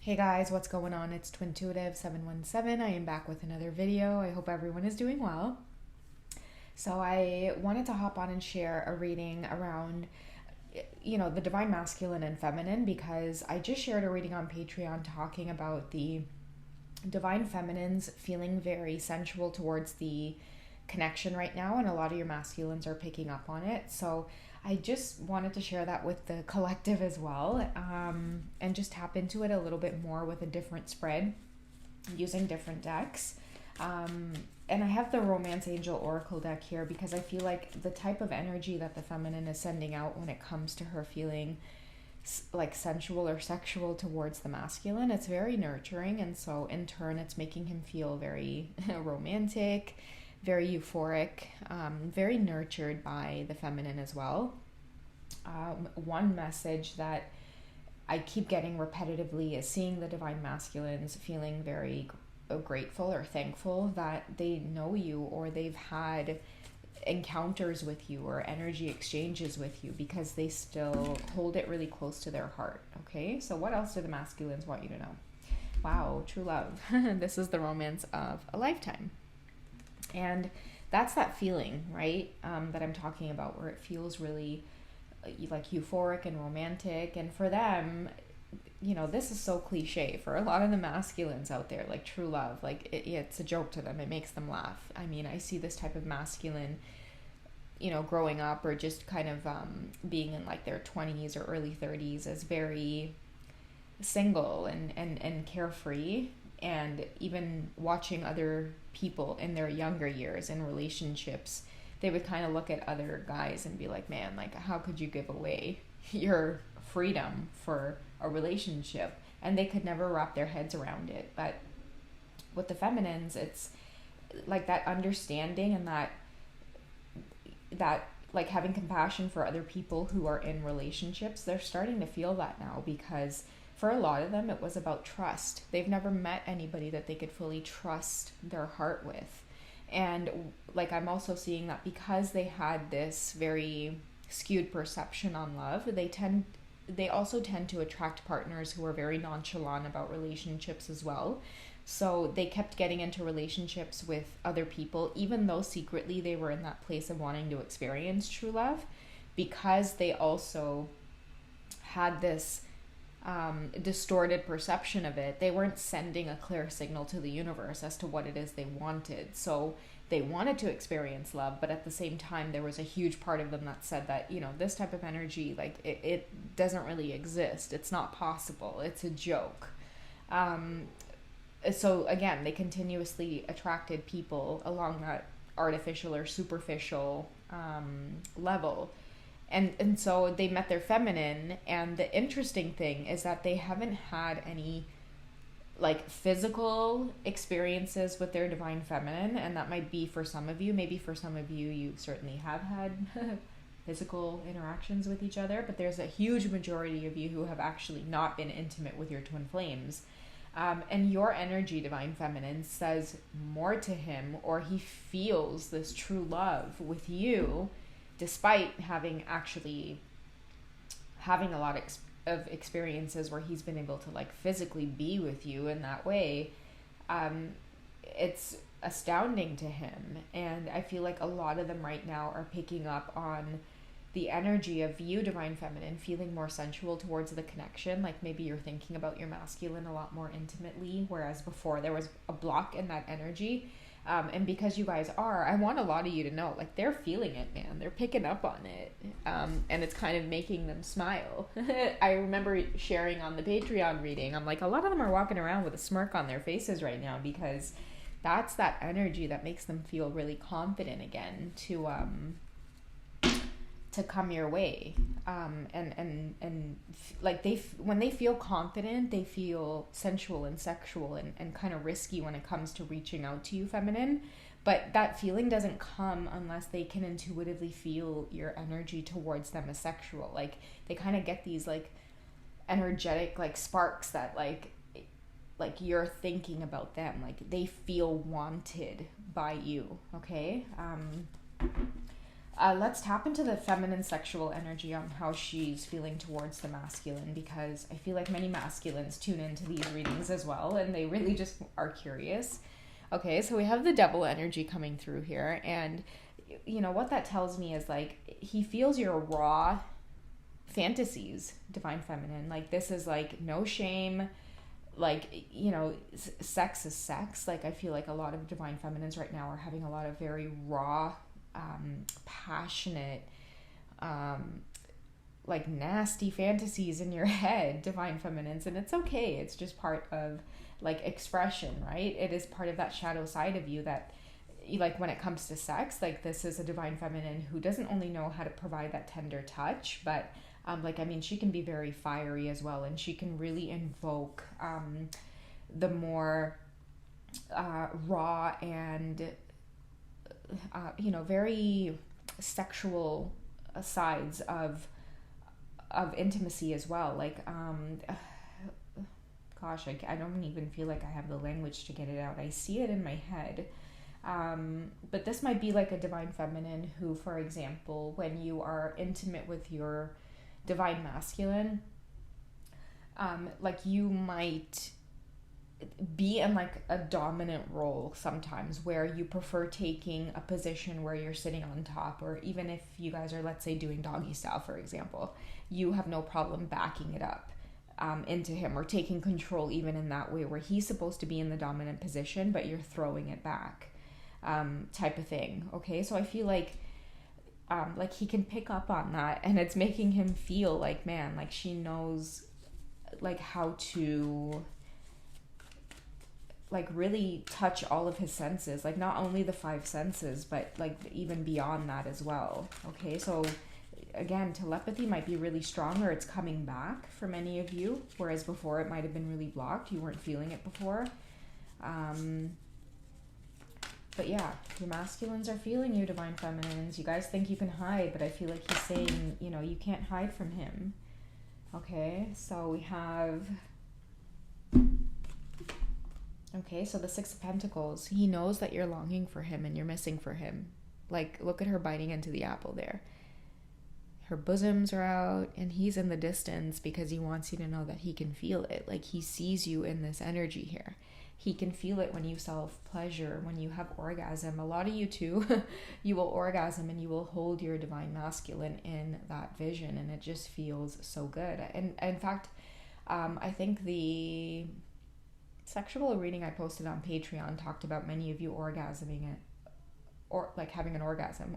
Hey guys, what's going on? It's Twintuitive717. I am back with another video. I hope everyone is doing well. So I wanted to hop on and share a reading around the divine masculine and feminine, because I just shared a reading on Patreon talking about the divine feminines feeling very sensual towards the connection right now, and a lot of your masculines are picking up on it. So I just wanted to share that with the collective as well, and just tap into it a little bit more with a different spread using different decks. And I have the Romance Angel Oracle deck here because I feel like the type of energy that the feminine is sending out when it comes to her feeling like sensual or sexual towards the masculine, it's very nurturing, and so in turn it's making him feel very romantic, very euphoric, very nurtured by the feminine as well. One message that I keep getting repetitively is seeing the divine masculines feeling very grateful or thankful that they know you, or they've had encounters with you or energy exchanges with you, because they still hold it really close to their heart. Okay, so what else do the masculines want you to know? Wow, true love. This is the romance of a lifetime. And that's that feeling, right? That I'm talking about, where it feels really like euphoric and romantic. And for them, this is so cliche for a lot of the masculines out there, like true love, like it's a joke to them. It makes them laugh. I mean, I see this type of masculine, growing up or just kind of being in like their 20s or early 30s as very single and carefree, and even watching other people in their younger years in relationships, they would kind of look at other guys and be like, man, like, how could you give away your freedom for a relationship? And they could never wrap their heads around it. But with the feminines, it's like that understanding, and that like having compassion for other people who are in relationships. They're starting to feel that now, because for a lot of them, it was about trust. They've never met anybody that they could fully trust their heart with. And like, I'm also seeing that because they had this very skewed perception on love, they also tend to attract partners who are very nonchalant about relationships as well. So they kept getting into relationships with other people, even though secretly they were in that place of wanting to experience true love, because they also had this distorted perception of it. They weren't sending a clear signal to the universe as to what it is they wanted. So they wanted to experience love, but at the same time, there was a huge part of them that said that, this type of energy, like, it doesn't really exist. It's not possible. It's a joke. So again, they continuously attracted people along that artificial or superficial level. And so they met their feminine, and the interesting thing is that they haven't had any like physical experiences with their divine feminine, and that might be for some of you. Maybe for some of you, you certainly have had physical interactions with each other, but there's a huge majority of you who have actually not been intimate with your twin flames. And your energy, divine feminine, says more to him, or he feels this true love with you, despite having a lot of experiences where he's been able to like physically be with you in that way. It's astounding to him, and I feel like a lot of them right now are picking up on the energy of you, divine feminine, feeling more sensual towards the connection. Like, maybe you're thinking about your masculine a lot more intimately, whereas before there was a block in that energy. And because you guys are, I want a lot of you to know, like, they're feeling it, man. They're picking up on it. And it's kind of making them smile. I remember sharing on the Patreon reading, I'm like, a lot of them are walking around with a smirk on their faces right now, because that's that energy that makes them feel really confident again to come your way. And like, when they feel confident, they feel sensual and sexual and kind of risky when it comes to reaching out to you, feminine. But that feeling doesn't come unless they can intuitively feel your energy towards them as sexual. Like, they kind of get these like energetic like sparks that like you're thinking about them. Like, they feel wanted by you. Okay. Let's tap into the feminine sexual energy on how she's feeling towards the masculine, because I feel like many masculines tune into these readings as well, and they really just are curious. Okay, so we have the devil energy coming through here, and you know what that tells me is like he feels your raw fantasies, divine feminine. Like this is like no shame, like, you know, sex is sex. Like I feel like a lot of divine feminines right now are having a lot of very raw, passionate, like nasty fantasies in your head, divine feminines, and it's okay. It's just part of like expression, right? It is part of that shadow side of you that, like, when it comes to sex, like this is a divine feminine who doesn't only know how to provide that tender touch, but like, I mean, she can be very fiery as well, and she can really invoke the more raw and you know, very sexual sides of intimacy as well. Like gosh, I don't even feel like I have the language to get it out. I see it in my head. But this might be like a divine feminine who, for example, when you are intimate with your divine masculine, like you might be in like a dominant role sometimes, where you prefer taking a position where you're sitting on top, or even if you guys are, let's say, doing doggy style, for example, you have no problem backing it up into him, or taking control even in that way where he's supposed to be in the dominant position but you're throwing it back, type of thing. Okay, so I feel like he can pick up on that, and it's making him feel like, man, like she knows like how to like really touch all of his senses, like not only the five senses, but like even beyond that as well. Okay, so again, telepathy might be really strong, or it's coming back for many of you, whereas before it might have been really blocked. You weren't feeling it before. But yeah, your masculines are feeling you, divine feminines. You guys think you can hide, but I feel like he's saying, you know, you can't hide from him. Okay, so we have... Okay, so the Six of Pentacles. He knows that you're longing for him and you're missing for him. Like, look at her biting into the apple there. Her bosoms are out, and he's in the distance because he wants you to know that he can feel it. Like, he sees you in this energy here. He can feel it when you self-pleasure, when you have orgasm. A lot of you too, you will orgasm and you will hold your divine masculine in that vision, and it just feels so good. And in fact, I think the sexual reading I posted on Patreon talked about many of you orgasming it, or like having an orgasm,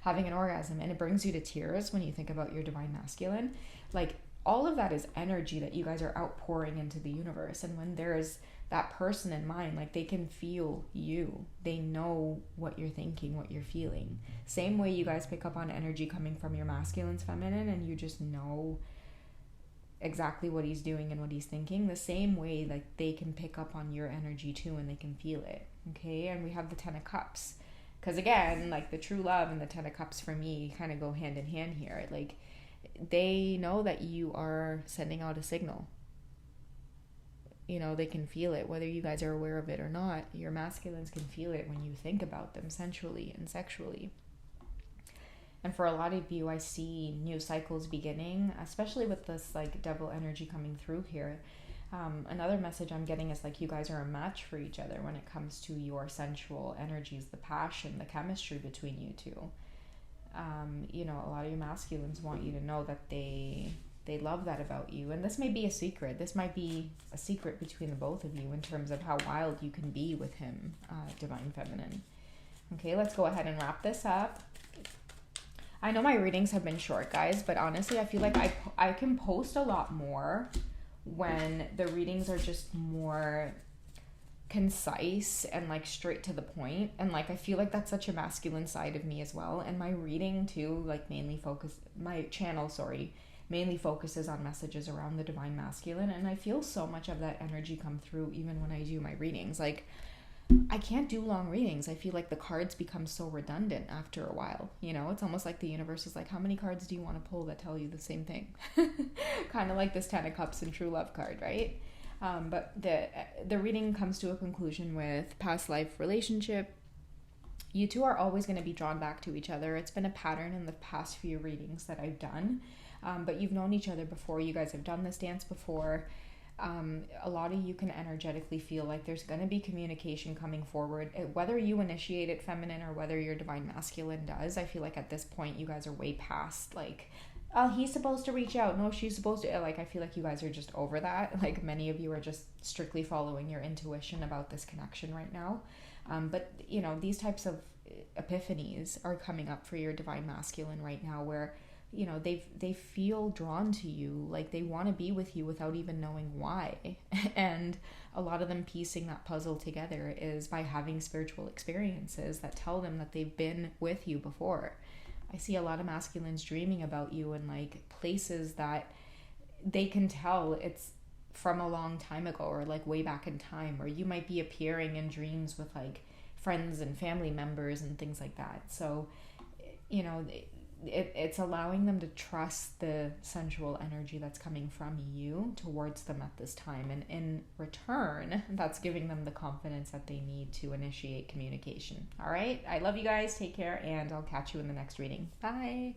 having an orgasm, and it brings you to tears when you think about your divine masculine. Like, all of that is energy that you guys are outpouring into the universe. And when there's that person in mind, like, they can feel you. They know what you're thinking, what you're feeling. Same way you guys pick up on energy coming from your masculine's feminine, and you just know exactly what he's doing and what he's thinking. The same way, like, they can pick up on your energy too, and they can feel it. Okay, and we have the Ten of Cups. Because again, like, the true love and the Ten of Cups for me kind of go hand in hand here. Like, they know that you are sending out a signal. You know, they can feel it, whether you guys are aware of it or not. Your masculines can feel it when you think about them sensually and sexually. And for a lot of you, I see new cycles beginning, especially with this like devil energy coming through here. Another message I'm getting is like you guys are a match for each other when it comes to your sensual energies, the passion, the chemistry between you two. You know, a lot of your masculines want you to know that they love that about you. And this may be a secret. This might be a secret between the both of you in terms of how wild you can be with him, divine feminine. Okay, let's go ahead and wrap this up. I know my readings have been short, guys, but honestly, I feel like I can post a lot more when the readings are just more concise and like straight to the point. And like, I feel like that's such a masculine side of me as well. And my reading too, like my channel mainly focuses on messages around the divine masculine. And I feel so much of that energy come through even when I do my readings. Like, I can't do long readings. I feel like the cards become so redundant after a while. You know, it's almost like the universe is like, how many cards do you want to pull that tell you the same thing? Kind of like this Ten of Cups and True Love card, right? But the reading comes to a conclusion with past life relationship, You two are always going to be drawn back to each other. It's been a pattern in the past few readings that I've done, but you've known each other before. You guys have done this dance before. A lot of you can energetically feel like there's going to be communication coming forward, whether you initiate it feminine or whether your divine masculine does. I feel like at this point you guys are way past like, oh, he's supposed to reach out, no, she's supposed to, like, I feel like you guys are just over that. Like, many of you are just strictly following your intuition about this connection right now. But you know, these types of epiphanies are coming up for your divine masculine right now, where you know they feel drawn to you, like they want to be with you without even knowing why. And a lot of them piecing that puzzle together is by having spiritual experiences that tell them that they've been with you before. I see a lot of masculines dreaming about you in like places that they can tell it's from a long time ago, or like way back in time, or you might be appearing in dreams with like friends and family members and things like that. So you know, it's allowing them to trust the sensual energy that's coming from you towards them at this time, and in return that's giving them the confidence that they need to initiate communication. All right, I love you guys, take care, and I'll catch you in the next reading. Bye.